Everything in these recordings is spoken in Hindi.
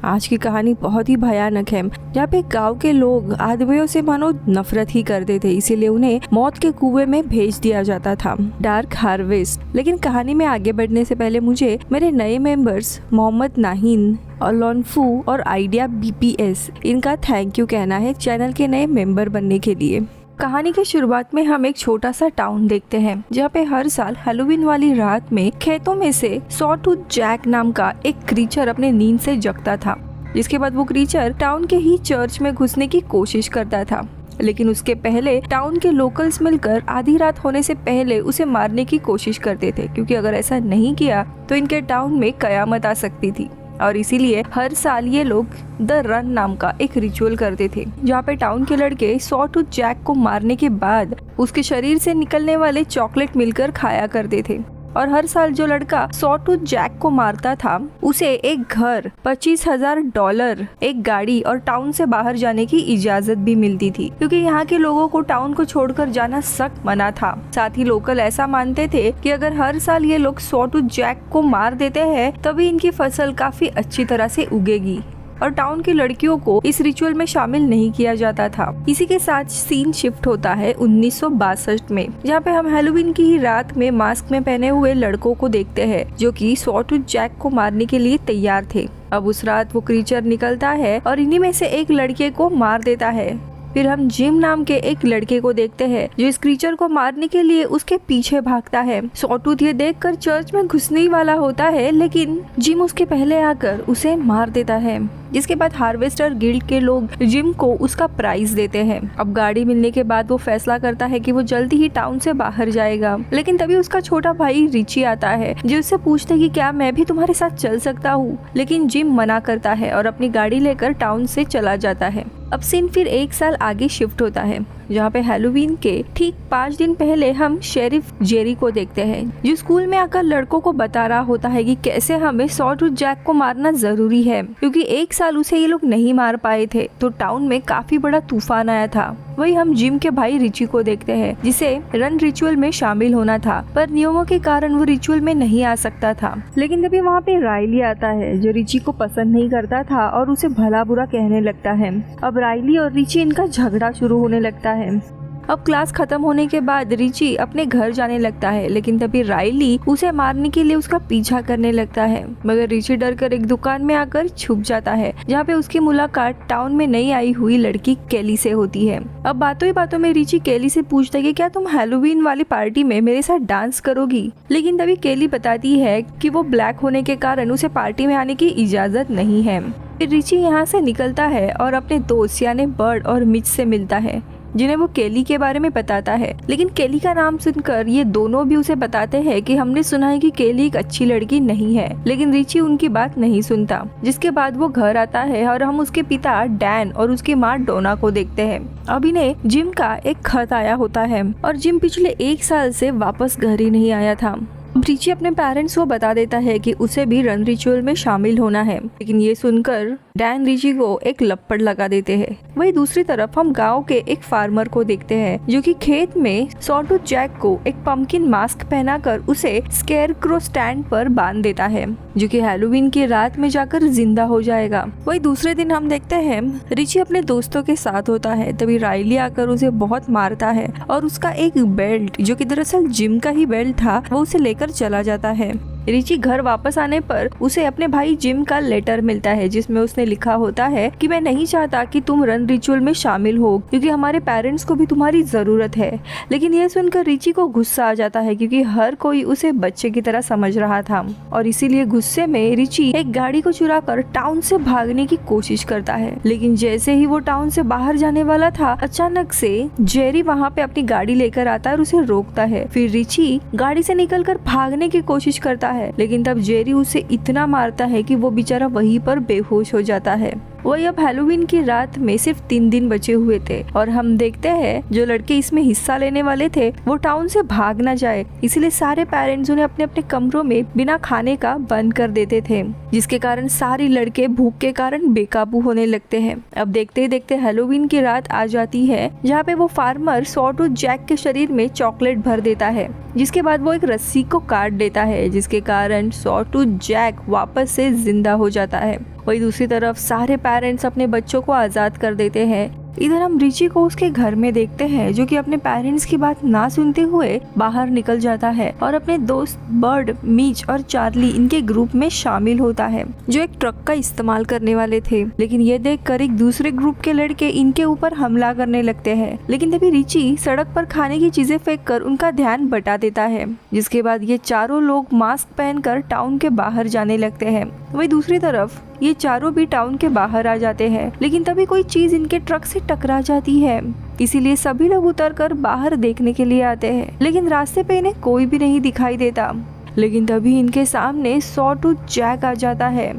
आज की कहानी बहुत ही भयानक है, जहाँ पे गांव के लोग आदमियों से मानो नफरत ही करते थे, इसीलिए उन्हें मौत के कुएं में भेज दिया जाता था। Dark harvest. लेकिन कहानी में आगे बढ़ने से पहले मुझे मेरे नए मेंबर्स मोहम्मद नाहिन और लॉन्फू और आइडिया BPS इनका थैंक यू कहना है चैनल के नए मेंबर बनने के लिए। कहानी की शुरुआत में हम एक छोटा सा टाउन देखते हैं, जहाँ पे हर साल हैलोवीन वाली रात में खेतों में से सॉटूथ जैक नाम का एक क्रीचर अपने नींद से जगता था। जिसके बाद वो क्रीचर टाउन के ही चर्च में घुसने की कोशिश करता था, लेकिन उसके पहले टाउन के लोकल्स मिलकर आधी रात होने से पहले उसे मारने की कोशिश करते थे, क्योंकि अगर ऐसा नहीं किया तो इनके टाउन में कयामत आ सकती थी। और इसीलिए हर साल ये लोग द रन नाम का एक रिचुअल करते थे, जहाँ पे टाउन के लड़के सॉटूथ जैक को मारने के बाद उसके शरीर से निकलने वाले चॉकलेट मिलकर खाया करते थे। और हर साल जो लड़का सॉटूथ जैक को मारता था उसे एक घर, $25,000, एक गाड़ी और टाउन से बाहर जाने की इजाजत भी मिलती थी, क्योंकि यहाँ के लोगों को टाउन को छोड़कर जाना सख्त मना था। साथ ही लोकल ऐसा मानते थे कि अगर हर साल ये लोग सॉटूथ जैक को मार देते हैं तभी इनकी फसल काफी अच्छी तरह से उगेगी। और टाउन की लड़कियों को इस रिचुअल में शामिल नहीं किया जाता था। इसी के साथ सीन शिफ्ट होता है 1962 में, जहाँ पे हम हैलोवीन की ही रात में मास्क में पहने हुए लड़कों को देखते हैं, जो कि सॉटूथ जैक को मारने के लिए तैयार थे। अब उस रात वो क्रीचर निकलता है और इन्हीं में से एक लड़के को मार देता है। फिर हम जिम नाम के एक लड़के को देखते हैं, जो इस क्रीचर को मारने के लिए उसके पीछे भागता है। सॉटूथ ये देखकर चर्च में घुसने ही वाला होता है, लेकिन जिम उसके पहले आकर उसे मार देता है। जिसके बाद हार्वेस्टर गिल्ड के लोग जिम को उसका प्राइज देते हैं। अब गाड़ी मिलने के बाद वो फैसला करता है कि वो जल्दी ही टाउन से बाहर जाएगा, लेकिन तभी उसका छोटा भाई रिची आता है, जो उससे पूछता है कि क्या मैं भी तुम्हारे साथ चल सकता हूँ। लेकिन जिम मना करता है और अपनी गाड़ी लेकर टाउन से चला जाता है। अब सीन फिर एक साल आगे शिफ्ट होता है, जहाँ पे हैलोवीन के ठीक 5 दिन पहले हम शेरिफ जेरी को देखते हैं, जो स्कूल में आकर लड़कों को बता रहा होता है कि कैसे हमें सॉटूथ जैक को मारना जरूरी है, क्योंकि एक साल उसे ये लोग नहीं मार पाए थे तो टाउन में काफी बड़ा तूफान आया था। वही हम जिम के भाई रिची को देखते हैं, जिसे रन रिचुअल में शामिल होना था, पर नियमों के कारण वो रिचुअल में नहीं आ सकता था। लेकिन तभी वहाँ पे रायली आता है, जो रिची को पसंद नहीं करता था और उसे भला बुरा कहने लगता है। अब रायली और रिची इनका झगड़ा शुरू होने लगता है। अब क्लास खत्म होने के बाद रिची अपने घर जाने लगता है, लेकिन तभी रायली उसे मारने के लिए उसका पीछा करने लगता है। मगर रिची डरकर एक दुकान में आकर छुप जाता है, जहाँ पे उसकी मुलाकात टाउन में नई आई हुई लड़की केली से होती है। अब बातों ही बातों में रिची केली से पूछता है कि क्या तुम हैलोवीन वाली पार्टी में मेरे साथ डांस करोगी। लेकिन तभी केली बताती है कि वो ब्लैक होने के कारण उसे पार्टी में आने की इजाजत नहीं है। फिर रिची यहाँ से निकलता है और अपने दोस्त यानी बर्ड और मिच से मिलता है, जिन्हें वो केली के बारे में बताता है। लेकिन केली का नाम सुनकर ये दोनों भी उसे बताते हैं कि हमने सुना है कि केली एक अच्छी लड़की नहीं है, लेकिन रिची उनकी बात नहीं सुनता। जिसके बाद वो घर आता है और हम उसके पिता डैन और उसकी माँ डोना को देखते हैं। अब इन्हें जिम का एक खत आया होता है और जिम पिछले 1 साल से वापस घर ही नहीं आया था। रिची अपने पेरेंट्स को बता देता है कि उसे भी रन रिचुअल में शामिल होना है, लेकिन ये सुनकर डैन रिची को एक लपड़ लगा देते हैं। वही दूसरी तरफ हम गांव के एक फार्मर को देखते हैं, जो कि खेत में सॉटूथ जैक को एक पंपकिन मास्क पहनाकर उसे स्केरक्रो स्टैंड पर बांध देता है, जो कि हैलोवीन की रात में जाकर जिंदा हो जाएगा। वही दूसरे दिन हम देखते हैं रिची अपने दोस्तों के साथ होता है, तभी रायली आकर उसे बहुत मारता है और उसका एक बेल्ट, जो कि दरअसल जिम का ही बेल्ट था, वो उसे लेकर चला जाता है। रिची घर वापस आने पर उसे अपने भाई जिम का लेटर मिलता है, जिसमें उसने लिखा होता है कि मैं नहीं चाहता कि तुम रन रिचुअल में शामिल हो, क्योंकि हमारे पेरेंट्स को भी तुम्हारी जरूरत है। लेकिन यह सुनकर रिची को गुस्सा आ जाता है, क्योंकि हर कोई उसे बच्चे की तरह समझ रहा था, और इसीलिए गुस्से में रिची एक गाड़ी को चुराकर टाउन से भागने की कोशिश करता है। लेकिन जैसे ही वो टाउन से बाहर जाने वाला था, अचानक से जेरी वहाँ पे अपनी गाड़ी लेकर आता है और उसे रोकता है। फिर रिची गाड़ी से निकलकर भागने की कोशिश करता है, लेकिन तब जेरी उसे इतना मारता है कि वो बेचारा वहीं पर बेहोश हो जाता है। वही अब हैलोवीन की रात में सिर्फ 3 दिन बचे हुए थे और हम देखते हैं जो लड़के इसमें हिस्सा लेने वाले थे वो टाउन से भाग ना जाए, इसलिए सारे पेरेंट्स उन्हें अपने अपने कमरों में बिना खाने का बंद कर देते थे, जिसके कारण सारे लड़के भूख के कारण बेकाबू होने लगते हैं। अब देखते ही देखते हैलोवीन की रात आ जाती है, जहाँ पे वो फार्मर सॉटूथ जैक के शरीर में चॉकलेट भर देता है, जिसके बाद वो एक रस्सी को काट देता है, जिसके कारण सॉटूथ जैक वापस से जिंदा हो जाता है। वही दूसरी तरफ सारे पेरेंट्स अपने बच्चों को आज़ाद कर देते हैं। इधर हम रिची को उसके घर में देखते हैं जो कि अपने पेरेंट्स की बात ना सुनते हुए बाहर निकल जाता है और अपने दोस्त बर्ड, मीच और चार्ली इनके ग्रुप में शामिल होता है जो एक ट्रक का इस्तेमाल करने वाले थे। लेकिन ये देखकर एक दूसरे ग्रुप के लड़के इनके ऊपर हमला करने लगते हैं। लेकिन तभी रिची सड़क पर खाने की चीजें फेंक कर उनका ध्यान बटा देता है, जिसके बाद ये चारों लोग मास्क पहनकर टाउन के बाहर जाने लगते हैं। वही दूसरी तरफ ये चारों भी टाउन के बाहर आ जाते हैं। लेकिन तभी कोई चीज इनके ट्रक से टकरा जाती है, इसीलिए सभी लोग उतरकर बाहर देखने के लिए आते हैं। लेकिन रास्ते पे इन्हें कोई भी नहीं दिखाई देता। लेकिन तभी इनके सामने सॉटूथ जैक आ जाता है।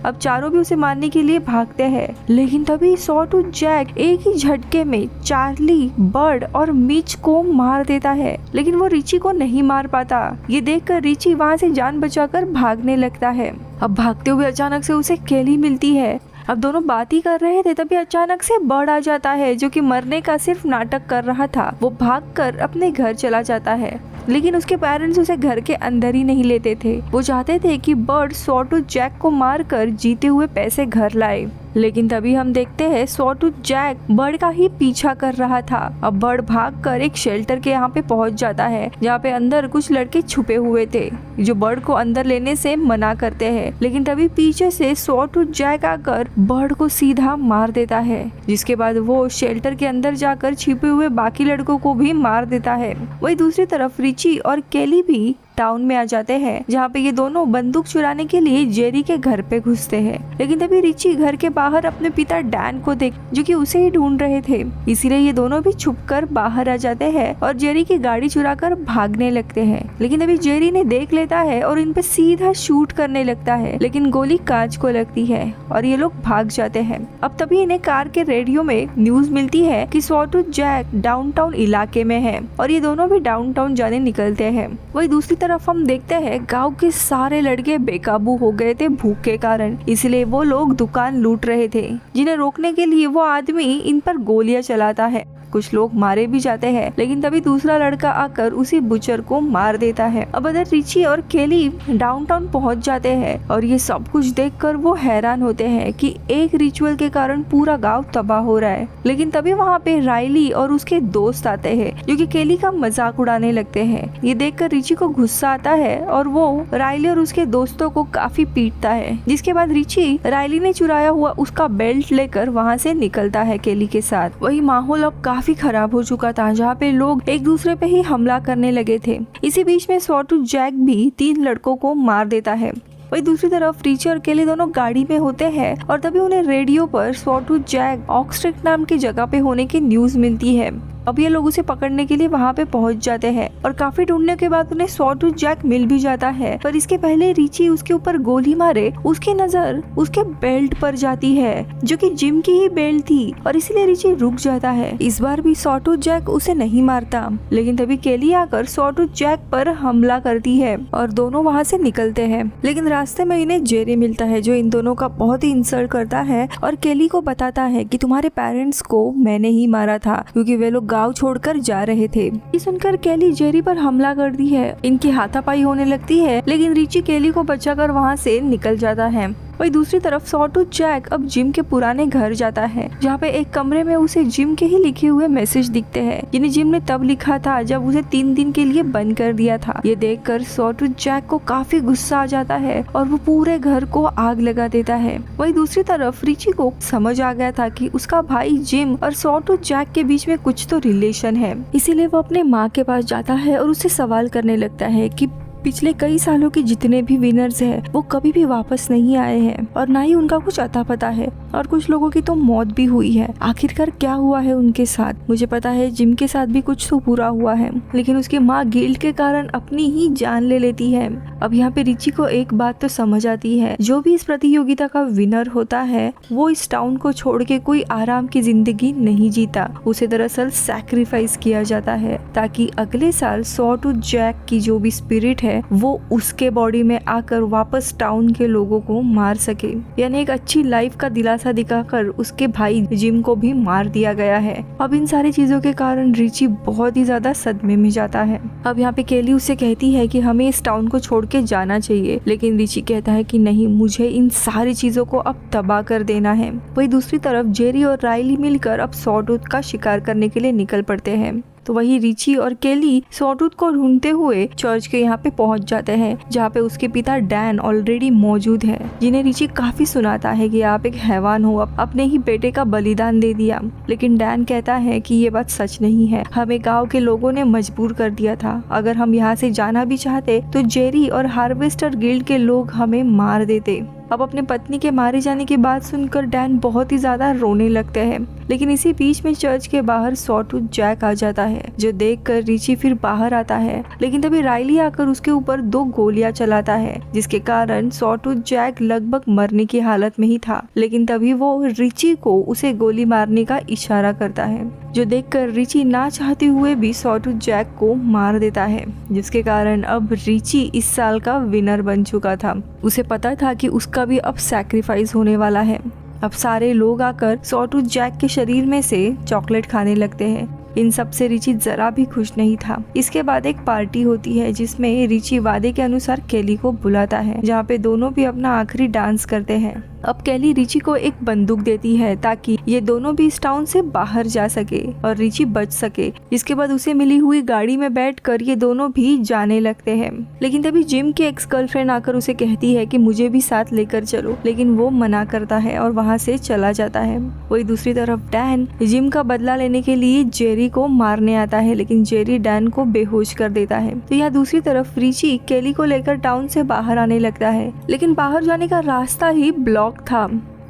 अब चारों भी उसे मारने के लिए भागते हैं। लेकिन तभी सॉटूथ जैक एक ही झटके में चार्ली, बर्ड और मिच को मार देता है। लेकिन वो रिची को नहीं मार पाता। ये देखकर रिची वहाँ से जान बचाकर भागने लगता है। अब भागते हुए अचानक से उसे केली मिलती है। अब दोनों बात ही कर रहे थे, तभी अचानक से बर्ड आ जाता है जो कि मरने का सिर्फ नाटक कर रहा था। वो भागकर अपने घर चला जाता है। लेकिन उसके पेरेंट्स उसे घर के अंदर ही नहीं लेते थे। वो चाहते थे कि बर्ड सॉटूथ जैक को मारकर जीते हुए पैसे घर लाए। लेकिन तभी हम देखते हैं सॉटूथ जैक बर्ड का ही पीछा कर रहा था। अब बर्ड भागकर एक शेल्टर के यहाँ पे पहुँच जाता है जहाँ पे अंदर कुछ लड़के छुपे हुए थे जो बर्ड को अंदर लेने से मना करते हैं। लेकिन तभी पीछे से सॉटूथ जैक आकर बर्ड को सीधा मार देता है, जिसके बाद वो शेल्टर के अंदर जाकर छिपे हुए बाकी लड़कों को भी मार देता है। वही दूसरी तरफ रिची और केली भी टाउन में आ जाते हैं जहाँ पे ये दोनों बंदूक चुराने के लिए जेरी के घर पे घुसते हैं। लेकिन तभी रिची घर के बाहर अपने पिता डैन को देख जो कि उसे ही ढूंढ रहे थे, इसीलिए ये दोनों भी छुपकर बाहर आ जाते हैं और जेरी की गाड़ी चुराकर भागने लगते हैं। लेकिन तभी जेरी ने देख लेता है और इन पे सीधा शूट करने लगता है, लेकिन गोली कांच को लगती है और ये लोग भाग जाते हैं। अब तभी इन्हें कार के रेडियो में न्यूज मिलती है कि सॉटूथ जैक डाउनटाउन इलाके में है और ये दोनों भी डाउनटाउन जाने निकलते हैं। वही दूसरी तरफ हम देखते हैं गांव के सारे लड़के बेकाबू हो गए थे भूख के कारण, इसलिए वो लोग दुकान लूट रहे थे, जिन्हें रोकने के लिए वो आदमी इन पर गोलियां चलाता है। कुछ लोग मारे भी जाते हैं। लेकिन तभी दूसरा लड़का आकर उसी बुचर को मार देता है। अब अदर रिची और केली डाउनटाउन पहुंच जाते हैं और ये सब कुछ देखकर वो हैरान होते हैं कि एक रिचुअल के कारण पूरा गांव तबाह हो रहा है। लेकिन तभी वहाँ पे राइली और उसके दोस्त आते हैं जो कि केली का मजाक उड़ाने लगते हैं। ये देखकर रिची को गुस्सा आता है और वो राइली और उसके दोस्तों को काफी पीटता है, जिसके बाद रिची राइली ने चुराया हुआ उसका बेल्ट लेकर वहाँ से निकलता है केली के साथ। वही माहौल अब काफी खराब हो चुका था जहाँ पे लोग एक दूसरे पे ही हमला करने लगे थे। इसी बीच में सॉटूथ जैक भी 3 लड़कों को मार देता है। वही दूसरी तरफ रिची और केली दोनों गाड़ी में होते हैं और तभी उन्हें रेडियो पर सॉटूथ जैक ऑक्सट्रिक नाम की जगह पे होने की न्यूज मिलती है। अब ये लोग उसे पकड़ने के लिए वहाँ पे पहुँच जाते हैं और काफी ढूंढने के बाद उन्हें सॉटूथ जैक मिल भी जाता है। पर इसके पहले रिची उसके ऊपर गोली मारे उसकी नजर उसके बेल्ट पर जाती है जो कि जिम की ही बेल्ट थी और इसीलिए रिची रुक जाता है। इस बार भी सॉटूथ जैक उसे नहीं मारता, लेकिन तभी केली आकर सॉटूथ जैक पर हमला करती है और दोनों वहाँ से निकलते हैं। लेकिन रास्ते में इन्हें जेरी मिलता है जो इन दोनों का बहुत ही इंसल्ट करता है और केली को बताता है कि तुम्हारे पेरेंट्स को मैंने ही मारा था क्योंकि वे लोग गांव छोड़कर जा रहे थे। ये सुनकर केली जेरी पर हमला करती है, इनकी हाथापाई होने लगती है, लेकिन रिची केली को बचाकर वहाँ से निकल जाता है। वही दूसरी तरफ सॉटूथ जैक अब जिम के पुराने घर जाता है जहाँ पे एक कमरे में उसे जिम के ही लिखे हुए मैसेज दिखते हैं जिन्हें जिम ने तब लिखा था जब उसे 3 दिन के लिए बंद कर दिया था। ये देखकर सॉटूथ जैक को काफी गुस्सा आ जाता है और वो पूरे घर को आग लगा देता है। वही दूसरी तरफ रिची को समझ आ गया था कि उसका भाई जिम और सॉटूथ जैक के बीच में कुछ तो रिलेशन है, इसीलिए वो अपने माँ के पास जाता है और उससे सवाल करने लगता है कि पिछले कई सालों के जितने भी विनर्स हैं वो कभी भी वापस नहीं आए हैं और ना ही उनका कुछ अता पता है और कुछ लोगों की तो मौत भी हुई है। आखिरकार क्या हुआ है उनके साथ? मुझे पता है जिम के साथ भी कुछ तो बुरा हुआ है, लेकिन उसकी माँ गिल्ट के कारण अपनी ही जान ले लेती है। अब यहाँ पे रिची को एक बात तो समझ आती है, जो भी इस प्रतियोगिता का विनर होता है वो इस टाउन को छोड़ के कोई आराम की जिंदगी नहीं जीता, उसे दरअसल सैक्रिफाइस किया जाता है ताकि अगले साल सॉटूथ जैक की जो भी स्पिरिट है है वो उसके बॉडी में आकर वापस टाउन के लोगों को मार सके। यानी एक अच्छी लाइफ का दिलासा दिखाकर उसके भाई जिम को भी मार दिया गया है। अब इन सारी चीजों के कारण रिची बहुत ही ज्यादा सदमे में जाता है। अब यहाँ पे केली उससे कहती है कि हमें इस टाउन को छोड़ के जाना चाहिए, लेकिन रिची कहता है कि नहीं, मुझे इन सारी चीजों को अब तबाह कर देना है। वही दूसरी तरफ जेरी और राइली मिलकर अब सॉटूथ का शिकार करने के लिए निकल पड़ते हैं। तो वही रिची और केली सॉटूथ को ढूंढते हुए चर्च के यहाँ पे पहुंच जाते हैं, जहाँ पे उसके पिता डैन ऑलरेडी मौजूद है, जिन्हें रिची काफी सुनाता है कि आप एक हैवान हो, अपने ही बेटे का बलिदान दे दिया। लेकिन डैन कहता है कि ये बात सच नहीं है, हमें गांव के लोगों ने मजबूर कर दिया था। अगर हम यहाँ से जाना भी चाहते तो जेरी और हार्वेस्टर गिल्ड के लोग हमें मार देते। अब अपने पत्नी के मारे जाने की बात सुनकर डैन बहुत ही ज्यादा रोने लगते हैं। लेकिन इसी बीच में चर्च के बाहर सॉटूथ जैक आ जाता है, जो देखकर रिची फिर बाहर आता है। लेकिन तभी राइली आकर उसके ऊपर 2 गोलियां चलाता है, जिसके कारण सॉटूथ जैक लगभग मरने की हालत में ही था। लेकिन तभी वो रिची को उसे गोली मारने का इशारा करता है, जो देखकर रिची ना चाहते हुए भी सॉटूथ जैक को मार देता है, जिसके कारण अब रिची इस साल का विनर बन चुका था। उसे पता था कि उसका भी अब सैक्रिफाइस होने वाला है। अब सारे लोग आकर सॉटूथ जैक के शरीर में से चॉकलेट खाने लगते हैं। इन सब से रिची जरा भी खुश नहीं था। इसके बाद एक पार्टी होती है, जिसमें रिची वादे के अनुसार केली को बुलाता है, जहाँ पे दोनों भी अपना आखिरी डांस करते हैं। अब केली रिची को एक बंदूक देती है ताकि ये दोनों भी इस टाउन से बाहर जा सके और रिची बच सके। इसके बाद उसे मिली हुई गाड़ी में बैठकर ये दोनों भी जाने लगते हैं। लेकिन तभी जिम की एक्स गर्लफ्रेंड आकर उसे कहती है कि मुझे भी साथ लेकर चलो, लेकिन वो मना करता है और वहाँ से चला जाता है। वही दूसरी तरफ डैन जिम का बदला लेने के लिए जेरी को मारने आता है, लेकिन जेरी डैन को बेहोश कर देता है। तो यहाँ दूसरी तरफ रिची केली को लेकर टाउन से बाहर आने लगता है, लेकिन बाहर जाने का रास्ता ही ब्लॉक था।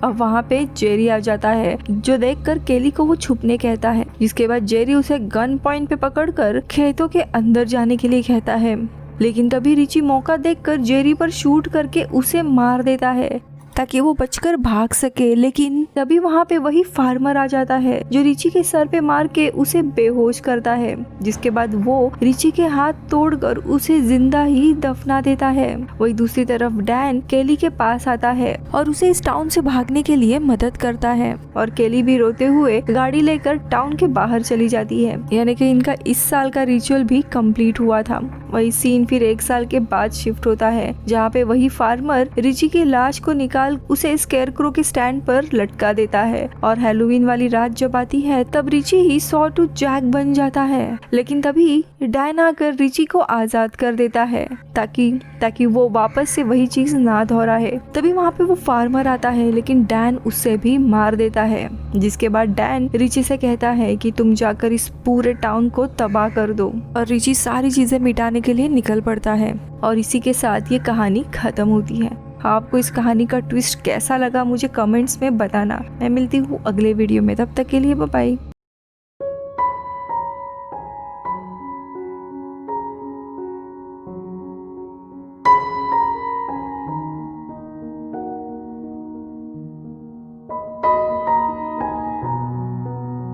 अब वहाँ पे जेरी आ जाता है, जो देखकर केली को वो छुपने कहता है, जिसके बाद जेरी उसे गन पॉइंट पे पकड़कर खेतों के अंदर जाने के लिए कहता है। लेकिन तभी रिची मौका देखकर जेरी पर शूट करके उसे मार देता है ताकि वो बचकर भाग सके। लेकिन तभी वहाँ पे वही फार्मर आ जाता है, जो रिची के सर पे मार के उसे बेहोश करता है, जिसके बाद वो रिची के हाथ तोड़कर उसे जिंदा ही दफना देता है। वही दूसरी तरफ डैन केली के पास आता है और उसे इस टाउन से भागने के लिए मदद करता है, और केली भी रोते हुए गाड़ी लेकर टाउन के बाहर चली जाती है। यानी कि इनका इस साल का रिचुअल भी कंप्लीट हुआ था। वही सीन फिर 1 साल के बाद शिफ्ट होता है, जहाँ पे वही फार्मर रिची की लाश को निकाल उसे स्केयरक्रो के स्टैंड पर लटका देता है। और हैलोवीन वाली रात जब आती है तब रिची ही सॉटूथ जैक बन जाता है। लेकिन तभी डैन आकर रिची को आजाद कर देता है ताकि वो वापस से वही चीज ना दोहराए। तभी वहाँ पे वो फार्मर आता है, लेकिन डैन उससे भी मार देता है, जिसके बाद डैन रिची से कहता है कि तुम जाकर इस पूरे टाउन को तबाह कर दो। और रिची सारी चीजें मिटाने के लिए निकल पड़ता है। और इसी के साथ ये कहानी खत्म होती है। आपको इस कहानी का ट्विस्ट कैसा लगा मुझे कमेंट्स में बताना। मैं मिलती हूँ अगले वीडियो में, तब तक के लिए बाय बाय।